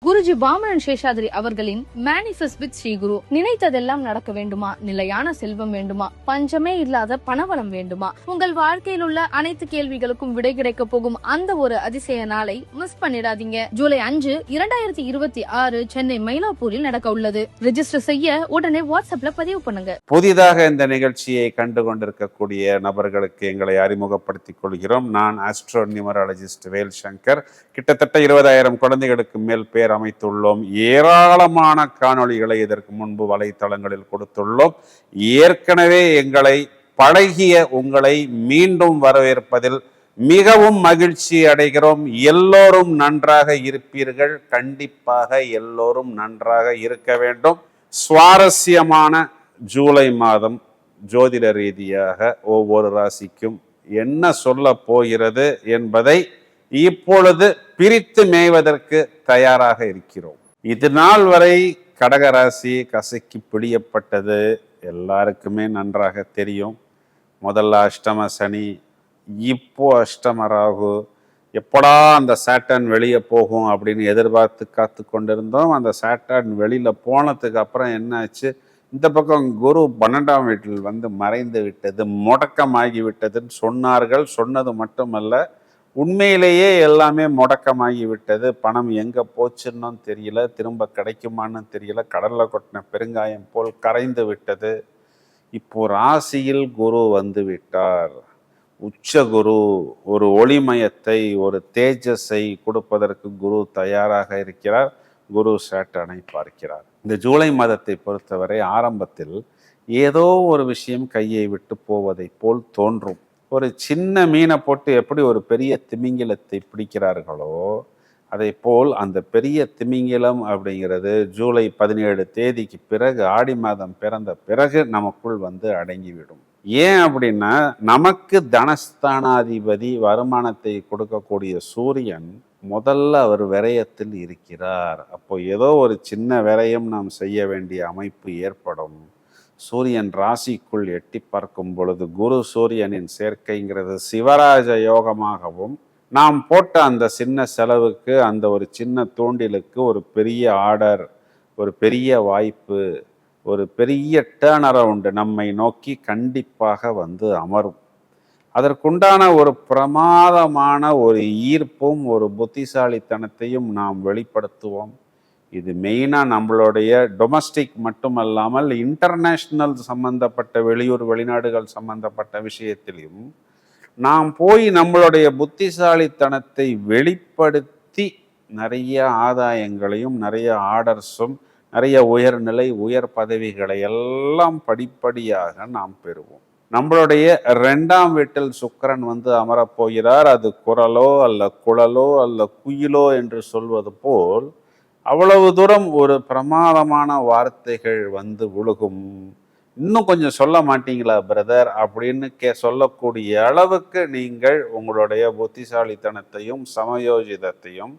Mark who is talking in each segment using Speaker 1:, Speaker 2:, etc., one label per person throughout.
Speaker 1: குருஜி பாமரன் சேஷாதிரி அவர்களின் manifest with Sri Guru. நினைத்ததெல்லாம் நடக்க வேண்டுமா? நிலையான செல்வம் வேண்டுமா? பஞ்சமே இல்லாத பணவளம் வேண்டுமா? உங்கள் வாழ்க்கையில் உள்ள அனைத்து கேள்விகளுக்கும் விடை கிடைக்க போகும் அந்த ஒரு அதிசய நாளை மிஸ் பண்ணிடாதீங்க. ஜூலை 5, 2026 சென்னை மயிலாப்பூரில் நடக்க உள்ளது. ரெஜிஸ்டர் செய்ய உடனே வாட்ஸ்அப்ல பதிவு பண்ணுங்க.
Speaker 2: புதிதாக இந்த நிகழ்ச்சியை கண்டு கொண்டிருக்கக்கூடிய நபர்களுக்கு எங்களை அறிமுகப்படுத்திக் கொள்கிறோம். நான் ஆஸ்ட்ரோ நியூமராலஜிஸ்ட் வேல் சங்கர். கிட்டத்தட்ட 20,000 குழந்தைகளுக்கு மேல் பேர் அமைத்துள்ளோம். ஏராளமான காணொளிகளை இதற்கு முன்பு வலைத்தளங்களில் கொடுத்துள்ளோம். ஏற்கனவே எங்களை பழகிய உங்களை மீண்டும் வரவேற்பதில் மிகவும் மகிழ்ச்சி அடைகிறோம். எல்லோரும் நன்றாக இருப்பீர்கள். கண்டிப்பாக எல்லோரும் நன்றாக இருக்க வேண்டும். சுவாரஸ்யமான ஜூலை மாதம் ஜோதிட ரீதியாக ஒவ்வொரு ராசிக்கும் என்ன சொல்ல போகிறது என்பதை இப்பொழுது பிரித்து மேய்வதற்கு தயாராக இருக்கிறோம். இது நாள் வரை கடகராசி கசக்கி பிடியப்பட்டது எல்லாருக்குமே நன்றாக தெரியும். முதல்ல அஷ்டம சனி, இப்போ அஷ்டம ராகு. எப்படா அந்த சாட்டர்ன் வெளியே போகும் அப்படின்னு எதிர்பார்த்து காத்து கொண்டிருந்தோம். அந்த சாட்டர்ன் வெளியில போனதுக்கு அப்புறம் என்னாச்சு? இந்த பக்கம் குரு 12ஆம் வீட்டில் வந்து மறைந்து விட்டது, முடக்கமாகி விட்டதுன்னு சொன்னார்கள். சொன்னது மட்டுமல்ல, உண்மையிலேயே எல்லாமே முடக்கமாகி விட்டது. பணம் எங்க போச்சுன்னு தெரியல, திரும்ப கிடைக்குமான்னு தெரியல. கடல்ல கொட்டின பெருங்காயம் போல் கரைந்து விட்டது. இப்போ ராசியில் குரு வந்து விட்டார். உச்ச குரு ஒரு ஒளிமயத்தை, ஒரு தேஜஸை கொடுப்பதற்கு குரு தயாராக இருக்கிறார். குரு சாட்டர்னை பார்க்கிறார். இந்த ஜூலை மாதத்தை பொறுத்தவரை ஆரம்பத்தில் ஏதோ ஒரு விஷயம் கையை விட்டு போவதை போல் தோன்றும். ஒரு சின்ன மீனை போட்டு எப்படி ஒரு பெரிய திமிங்கிலத்தை பிடிக்கிறார்களோ அதை போல் அந்த பெரிய திமிங்கிலம் அப்படிங்கிறது ஜூலை 17 தேதிக்கு பிறகு, ஆடி மாதம் பிறந்த பிறகு நமக்குள் வந்து அடங்கிவிடும். ஏன் அப்படின்னா, நமக்கு தனஸ்தானாதிபதி வருமானத்தை கொடுக்கக்கூடிய சூரியன் முதல்ல அவர் விரயத்தில் இருக்கிறார். அப்போ ஏதோ ஒரு சின்ன விரயம் நாம் செய்ய வேண்டிய அமைப்பு ஏற்படும். சூரியன் ராசிக்குள் எட்டி பார்க்கும் பொழுது குரு சூரியனின் சேர்க்கைங்கிறது சிவராஜ யோகமாகவும், நாம் போட்ட அந்த சின்ன செலவுக்கு, அந்த ஒரு சின்ன தூண்டிலுக்கு ஒரு பெரிய ஆர்டர், ஒரு பெரிய வாய்ப்பு, ஒரு பெரிய டேர்ன் அரவுண்டு நம்மை நோக்கி கண்டிப்பாக வந்து அமரும். அதற்குண்டான ஒரு பிரமாதமான ஒரு ஈர்ப்பும் ஒரு புத்திசாலித்தனத்தையும் நாம் வெளிப்படுத்துவோம். இது மெயினாக நம்மளுடைய டொமஸ்டிக் மட்டுமல்லாமல் இன்டர்நேஷ்னல் சம்பந்தப்பட்ட, வெளியூர் வெளிநாடுகள் சம்பந்தப்பட்ட விஷயத்திலும் நாம் போய் நம்மளுடைய புத்திசாலித்தனத்தை வெளிப்படுத்தி நிறைய ஆதாயங்களையும், நிறைய ஆர்டர்ஸும், நிறைய உயர்நிலை உயர் பதவிகளை எல்லாம் படிப்படியாக நாம் பெறுவோம். நம்மளுடைய 2ஆம் வீட்டில் சுக்கிரன் வந்து அமரப்போகிறார். அது குரலோ அல்ல குழலோ அல்ல குயிலோ என்று சொல்வது போல் அவ்வளவு தூரம் ஒரு பிரமாதமான வார்த்தைகள் வந்து விழுகும். இன்னும் கொஞ்சம் சொல்ல மாட்டீங்களா பிரதர் அப்படின்னு சொல்லக்கூடிய அளவுக்கு நீங்கள் உங்களுடைய புத்திசாலித்தனத்தையும் சமயோஜிதத்தையும்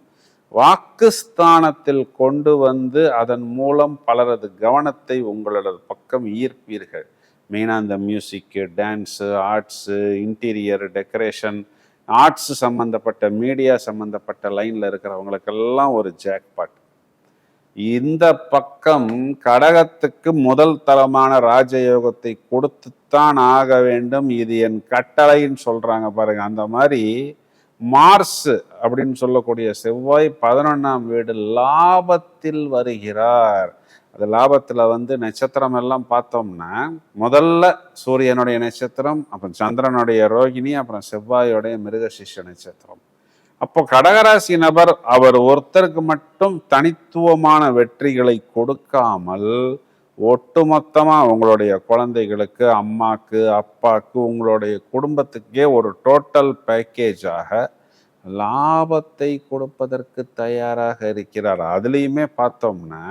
Speaker 2: வாக்குஸ்தானத்தில் கொண்டு வந்து அதன் மூலம் பலரது கவனத்தை உங்களோட பக்கம் ஈர்ப்பீர்கள். மெயினாக இந்த music, dance, arts, interior decoration, arts சம்மந்தப்பட்ட, மீடியா சம்மந்தப்பட்ட லைனில் இருக்கிறவங்களுக்கெல்லாம் ஒரு ஜாக்பாட். இந்த பக்கம் கடகத்துக்கு முதல் தரமான ராஜயோகத்தை கொடுத்துத்தான் ஆக வேண்டும். இது என் கட்டளைன்னு சொல்றாங்க பாருங்க. அந்த மாதிரி மார்ஸ் அப்படின்னு சொல்லக்கூடிய செவ்வாய் 11ஆம் வீடு லாபத்தில் வருகிறார். அது லாபத்துல வந்து நட்சத்திரம் எல்லாம் பார்த்தோம்னா, முதல்ல சூரியனுடைய நட்சத்திரம், அப்புறம் சந்திரனுடைய ரோகிணி, அப்புறம் செவ்வாயோடைய மிருகசிஷ நட்சத்திரம். அப்போ கடகராசி நபர் அவர் ஒருத்தருக்கு மட்டும் தனித்துவமான வெற்றிகளை கொடுக்காமல் ஒட்டுமொத்தமா உங்களுடைய குழந்தைகளுக்கு, அம்மாக்கு, அப்பாக்கு, உங்களுடைய குடும்பத்துக்கே ஒரு டோட்டல் பேக்கேஜாக லாபத்தை கொடுப்பதற்கு தயாராக இருக்கிறார். அதுலேயுமே பார்த்தோம்னா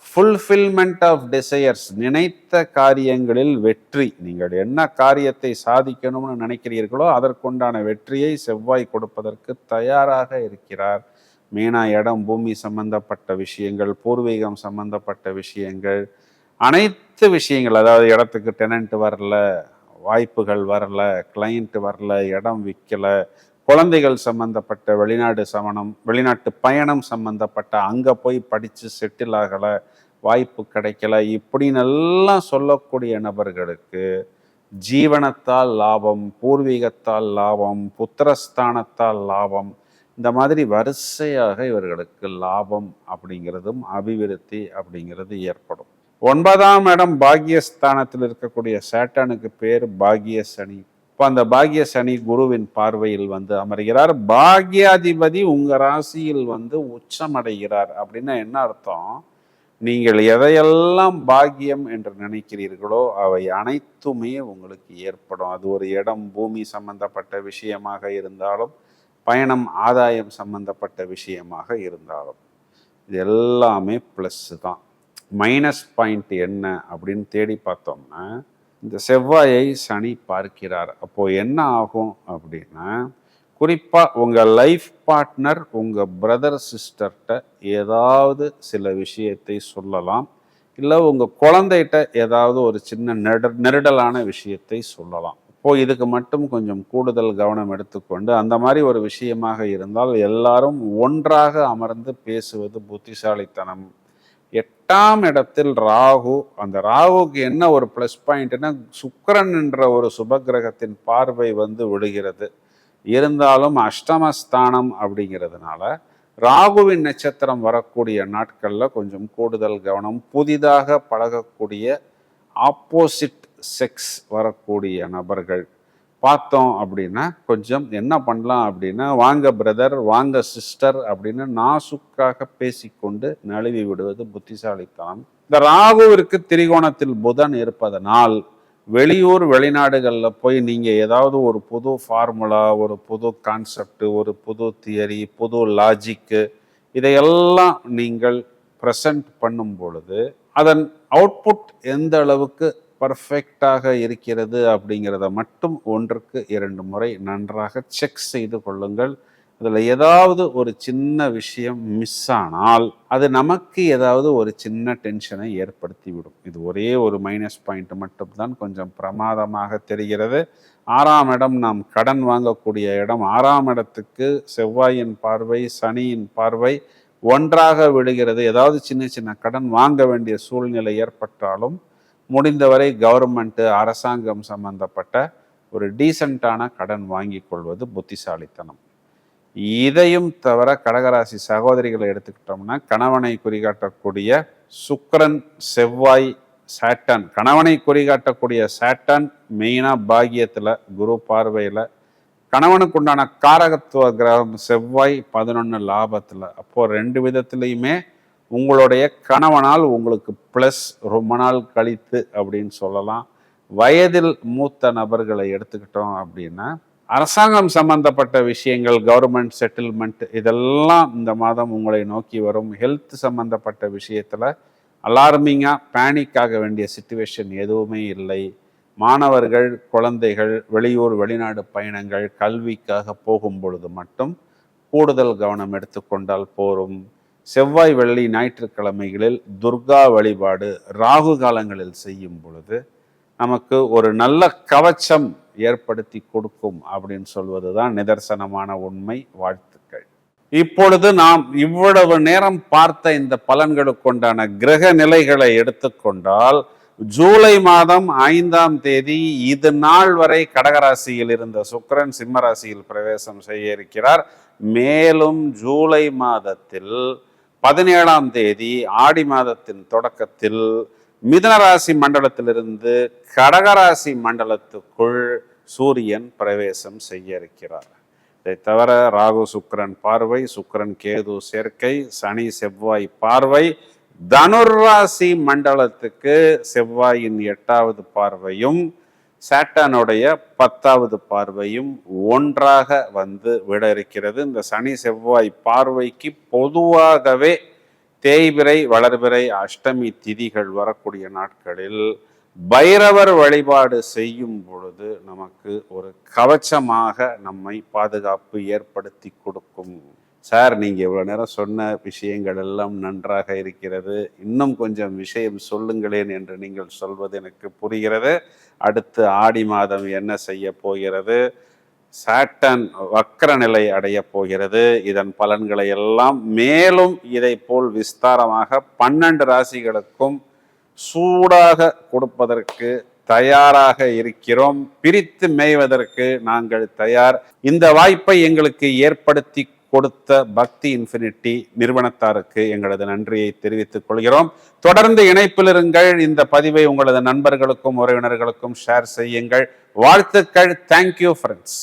Speaker 2: ஃபுல்ஃபில்மெண்ட் ஆஃப் டிசையர்ஸ், நினைத்த காரியங்களில் வெற்றி. நீங்கள் என்ன காரியத்தை சாதிக்கணும்னு நினைக்கிறீர்களோ அதற்குண்டான வெற்றியை செவ்வாய் கொடுப்பதற்கு தயாராக இருக்கிறார். மீனா இடம் பூமி சம்பந்தப்பட்ட விஷயங்கள், பூர்வீகம் சம்பந்தப்பட்ட விஷயங்கள், அனைத்து விஷயங்கள், அதாவது இடத்துக்கு டெனண்ட் வரல, வாய்ப்புகள் வரல, கிளைண்ட் வரல, இடம் விற்கல, குழந்தைகள் சம்பந்தப்பட்ட வெளிநாட்டு பயணம் சம்பந்தப்பட்ட அங்கே போய் படித்து செட்டில் ஆகலை, வாய்ப்பு கிடைக்கல, இப்படின்னு எல்லாம் சொல்லக்கூடிய நபர்களுக்கு ஜீவனத்தால் லாபம், பூர்வீகத்தால் லாபம், புத்திரஸ்தானத்தால் லாபம், இந்த மாதிரி வரிசையாக இவர்களுக்கு லாபம் அப்படிங்கிறதும் அபிவிருத்தி அப்படிங்கிறது ஏற்படும். 9ஆம் இடம் பாக்கியஸ்தானத்தில் இருக்கக்கூடிய சேட்டனுக்கு பேர் பாக்கிய சனி. இப்போ அந்த பாக்கிய சனி குருவின் பார்வையில் வந்து அமர்கிறார். பாக்கியாதிபதி உங்க ராசியில் வந்து உச்சமடைகிறார். அப்படின்னா என்ன அர்த்தம்? நீங்கள் எதையெல்லாம் பாக்கியம் என்று நினைக்கிறீர்களோ அவை அனைத்துமே உங்களுக்கு ஏற்படும். அது ஒரு இடம், பூமி சம்பந்தப்பட்ட விஷயமாக இருந்தாலும், பயணம், ஆதாயம் சம்பந்தப்பட்ட விஷயமாக இருந்தாலும், இது எல்லாமே ப்ளஸ் தான். மைனஸ் பாயிண்ட் என்ன அப்படின்னு தேடி பார்த்தோம்னா, இந்த செவ்வாயை சனி பார்க்கிறார். அப்போ என்ன ஆகும் அப்படின்னா, குறிப்பாக உங்கள் லைஃப் பார்ட்னர் உங்கள் பிரதர் சிஸ்டர்கிட்ட ஏதாவது சில விஷயத்தை சொல்லலாம், இல்லை உங்கள் குழந்தைகிட்ட ஏதாவது ஒரு சின்ன நெருடலான விஷயத்தை சொல்லலாம். இப்போது இதுக்கு மட்டும் கொஞ்சம் கூடுதல் கவனம் எடுத்துக்கொண்டு, அந்த மாதிரி ஒரு விஷயமாக இருந்தால் எல்லாரும் ஒன்றாக அமர்ந்து பேசுவது புத்திசாலித்தனம். 8ஆம் இடத்தில் ராகு. அந்த ராகுக்கு என்ன ஒரு ப்ளஸ் பாயிண்ட்னா, சுக்கிரன் என்ற ஒரு சுபகிரகத்தின் பார்வை வந்து விடுகிறது. இருந்தாலும் அஷ்டமஸ்தானம் அப்படிங்கிறதுனால ராகுவின் நட்சத்திரம் வரக்கூடிய நாட்களில் கொஞ்சம் கூடுதல் கவனம். புதிதாக பழகக்கூடிய ஆப்போசிட் செக்ஸ் வரக்கூடிய நபர்கள் பார்த்தோம் அப்படின்னா கொஞ்சம் என்ன பண்ணலாம் அப்படின்னா, வாங்க பிரதர், வாங்க சிஸ்டர் அப்படின்னு நாசுக்காக பேசிக்கொண்டு நழுவி விடுவது புத்திசாலித்தனம். இந்த ராகுவிற்கு திரிகோணத்தில் புதன் இருப்பதனால் வெளியூர் வெளிநாடுகளில் போய் நீங்கள் ஏதாவது ஒரு புது ஃபார்முலா, ஒரு புது கான்செப்ட், ஒரு புது தியரி, புது லாஜிக்கு, இதையெல்லாம் நீங்கள் ப்ரெசன்ட் பண்ணும் பொழுது அதன் அவுட்புட் எந்த அளவுக்கு பர்ஃபெக்டாக இருக்கிறது அப்படிங்கிறத மட்டும் 1க்கு 2 முறை நன்றாக செக் செய்து கொள்ளுங்கள். அதில் ஏதாவது ஒரு சின்ன விஷயம் மிஸ் ஆனால் அது நமக்கு ஏதாவது ஒரு சின்ன டென்ஷனை ஏற்படுத்தி விடும். இது ஒரே ஒரு மைனஸ் பாயிண்ட் மட்டும்தான் கொஞ்சம் பிரமாதமாக தெரிகிறது. 6ஆம் இடம் நாம் கடன் வாங்கக்கூடிய இடம். 6ஆம் இடத்துக்கு செவ்வாயின் பார்வை, சனியின் பார்வை ஒன்றாக விடுகிறது. ஏதாவது சின்ன சின்ன கடன் வாங்க வேண்டிய சூழ்நிலை ஏற்பட்டாலும் முடிந்தவரை கவர்மெண்ட்டு, அரசாங்கம் சம்பந்தப்பட்ட ஒரு டீசெண்டான கடன் வாங்கி கொள்வது புத்திசாலித்தனம். இதையும் தவிர கடகராசி சகோதரிகளை எடுத்துக்கிட்டோம்னா, கணவனை குறிகாட்டக்கூடிய சுக்கிரன், செவ்வாய், சாட்டன். கணவனை குறிகாட்டக்கூடிய சாட்டன் மெயினாக பாக்கியத்தில் குரு பார்வையில், கணவனுக்கு உண்டான காரகத்துவ கிரகம் செவ்வாய் 11 லாபத்தில். அப்போது 2 விதத்துலையுமே உங்களுடைய கணவனால் உங்களுக்கு ப்ளஸ் ரொம்ப நாள் கழித்து அப்படின்னு சொல்லலாம். வயதில் மூத்த நபர்களை எடுத்துக்கிட்டோம் அப்படின்னா, அரசாங்கம் சம்பந்தப்பட்ட விஷயங்கள், கவர்மெண்ட் செட்டில்மெண்ட், இதெல்லாம் இந்த மாதம் உங்களை நோக்கி வரும். ஹெல்த் சம்பந்தப்பட்ட விஷயத்தில் அலார்மிங்காக பேனிக் ஆக வேண்டிய சிச்சுவேஷன் எதுவுமே இல்லை. மாணவர்கள், குழந்தைகள் வெளியூர் வெளிநாடு பயணங்கள், கல்விக்காக போகும் பொழுது மட்டும் கூடுதல் கவனம் எடுத்துக்கொண்டால் போரும். செவ்வாய், வெள்ளி, ஞாயிற்றுக்கிழமைகளில் துர்கா வழிபாடு ராகு காலங்களில் செய்யும் பொழுது நமக்கு ஒரு நல்ல கவச்சம் ஏற்படுத்தி கொடுக்கும் அப்படின்னு சொல்வது தான் நிதர்சனமான உண்மை. வாழ்த்துக்கள். இப்பொழுது நாம் இவ்வளவு நேரம் பார்த்த இந்த பலன்களுக்குண்டான கிரக நிலைகளை எடுத்துக்கொண்டால், ஜூலை மாதம் 5ஆம் தேதி இது நாள் வரை கடகராசியில் இருந்த சுக்கிரன் சிம்மராசியில் பிரவேசம் செய்ய இருக்கிறார். மேலும் ஜூலை மாதத்தில் 17ஆம் தேதி ஆடி மாதத்தின் தொடக்கத்தில் மிதுனராசி மண்டலத்திலிருந்து கடகராசி மண்டலத்துக்குள் சூரியன் பிரவேசம் செய்ய இருக்கிறார். இதை தவிர ராகு சுக்கிரன் பார்வை, சுக்கிரன் கேது சேர்க்கை, சனி செவ்வாய் பார்வை, தனுராசி மண்டலத்துக்கு செவ்வாயின் 8வது பார்வையும் சாட்டனுடைய 10வது பார்வையும் ஒன்றாக வந்து விட இருக்கிறது. இந்த சனி செவ்வாய் பார்வைக்கு பொதுவாகவே தேய்பிறை, வளர்பிறை, அஷ்டமி திதிகள் வரக்கூடிய நாட்களில் பைரவர் வழிபாடு செய்யும் பொழுது நமக்கு ஒரு கவச்சமாக நம்மை பாதுகாப்பு ஏற்படுத்தி கொடுக்கும். சார், நீங்கள் இவ்வளோ நேரம் சொன்ன விஷயங்கள் எல்லாம் நன்றாக இருக்கிறது, இன்னும் கொஞ்சம் விஷயம் சொல்லுங்களேன் என்று நீங்கள் சொல்வது எனக்கு புரிகிறது. அடுத்து ஆடி மாதம் என்ன செய்ய போகிறது, சாட்டன் வக்கர நிலை அடைய போகிறது. இதன் பலன்களை எல்லாம் மேலும் இதை போல் விஸ்தாரமாக 12 ராசிகளுக்கும் சூடாக கொடுப்பதற்கு தயாராக இருக்கிறோம். பிரித்து மேய்வதற்கு நாங்கள் தயார். இந்த வாய்ப்பை எங்களுக்கு ஏற்படுத்தி கொடுத்த பக்தி இன்ஃபினிட்டி நிறுவனத்தாருக்கு எங்களது நன்றியை தெரிவித்துக் கொள்கிறோம். தொடர்ந்து இணைப்பில் இருங்கள். இந்த பதிவை உங்களது நண்பர்களுக்கும் உறவினர்களுக்கும் ஷேர் செய்யுங்கள். வாழ்த்துக்கள். Thank you friends.